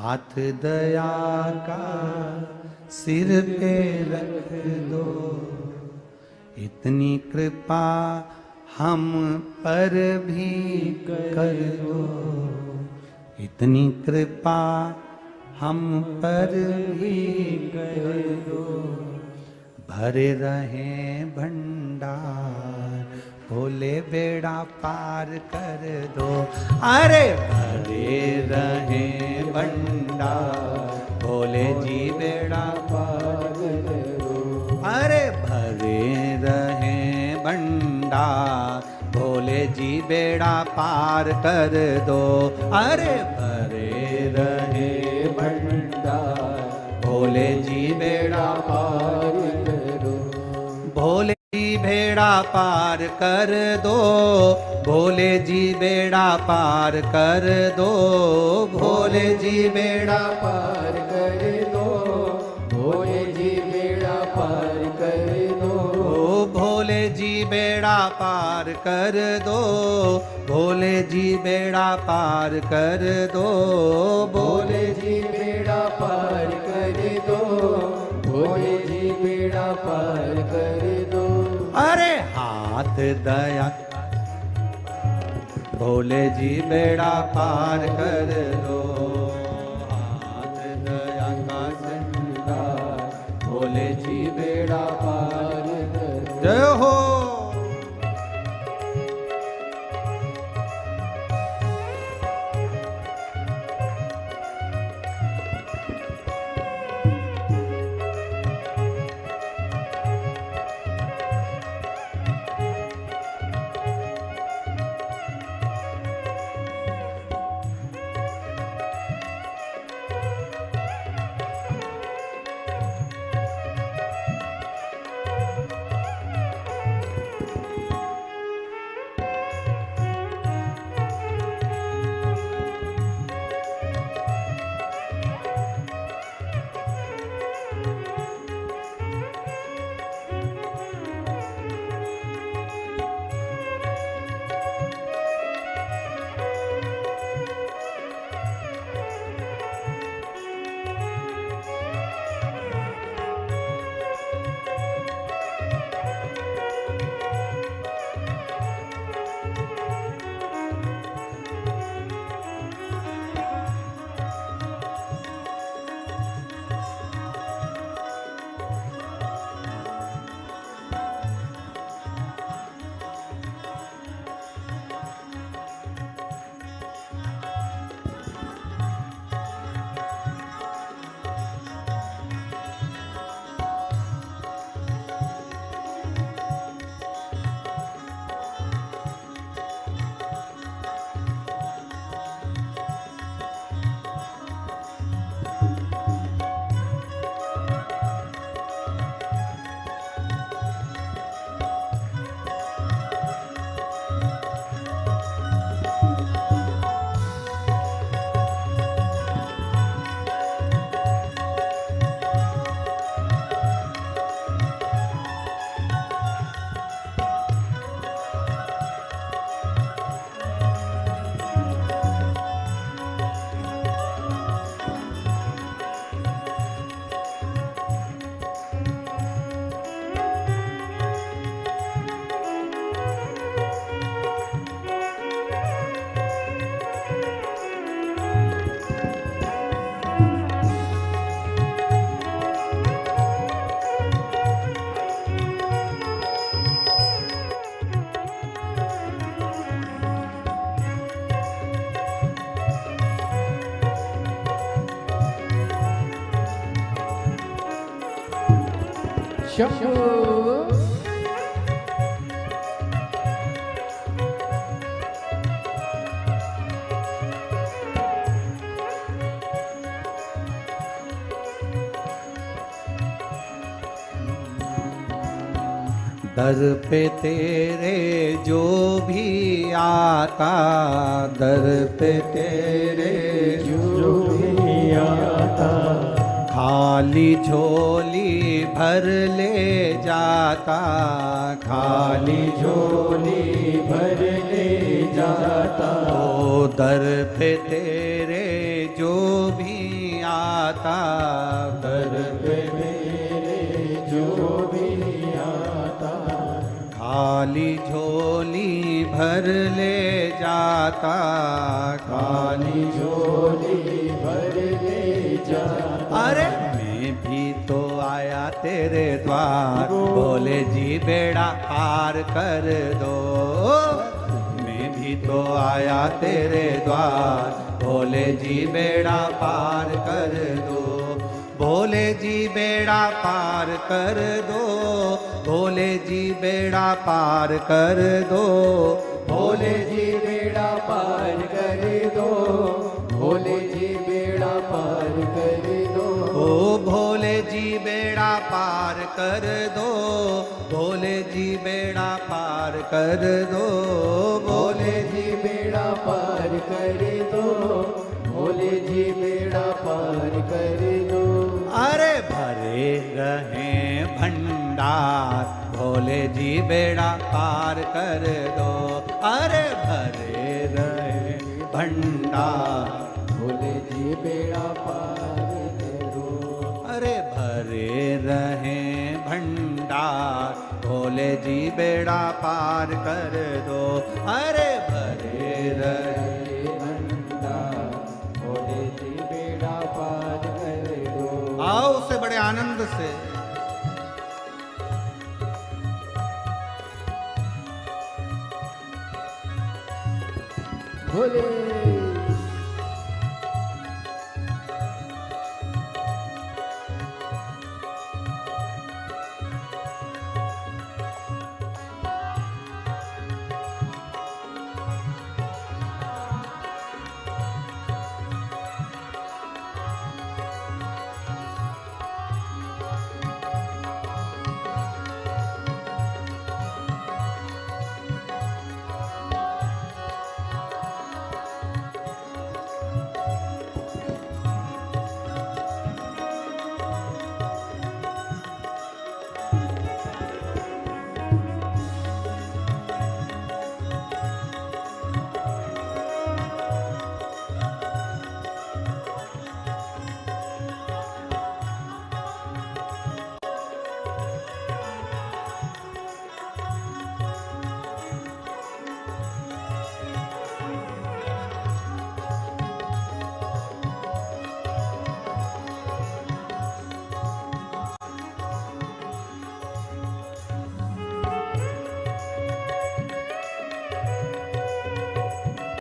हाथ दया का सिर पे रख दो, इतनी कृपा हम पर भी कर दो, इतनी कृपा हम पर भी कर दो। भरे रहे भंडार भोले बेड़ा पार कर दो। अरे भरे रहे भंडार भोले जी बेड़ा पार कर दो। अरे भरे रहे भंडार भोले जी बेड़ा पार कर दो। अरे भरे रहे भंडार भोले जी बेड़ा पार कर दो। भोले जी बेड़ा पार कर दो, भोले जी बेड़ा पार कर दो, भोले जी बेड़ा पार कर दो, भोले जी बेड़ा पार कर दो, भोले जी बेड़ा पार कर दो, भोले जी बेड़ा पार कर दो, भोले जी बेड़ा पार कर दो, भोले जी बेड़ा पार कर दो। अरे हाथ दया भोले जी बेड़ा पार कर दो, हाथ दया का संगा भोले जी बेड़ा पार कर दो। जय हो। शंभू दर पे तेरे जो भी आता, दर पे तेरे जो भी आता, खाली झोली भर ले जाता, खाली झोली भर ले जाता। ओ दर पे तेरे जो भी आता, दर पे मेरे जो भी आता, खाली झोली भर ले जाता, खाली झोली भर ले जाता। अरे मैं भी तो आया तेरे द्वार, भोले जी बेड़ा पार कर दो। मैं भी तो आया तेरे द्वार, भोले जी बेड़ा पार कर दो। भोले जी बेड़ा पार कर दो, भोले जी बेड़ा पार कर दो, भोले जी बेड़ा पार कर दो, भोले जी बेड़ा पार कर दो। ओ भोले जी बेड़ा पार कर दो, भोले जी बेड़ा पार कर दो, भोले जी बेड़ा पार कर दो, भोले जी बेड़ा पार कर दो। अरे भरे रहे भंडार, भोले जी बेड़ा पार कर दो। अरे भरे रहे भंडार, भोले जी बेड़ा पार करो। अरे भरे रहे भंडार, भोले जी बेड़ा पार कर दो। अरे भरे रहे भंडार, भोले जी बेड़ा पार कर दो। आओ उसे बड़े आनंद से। भोले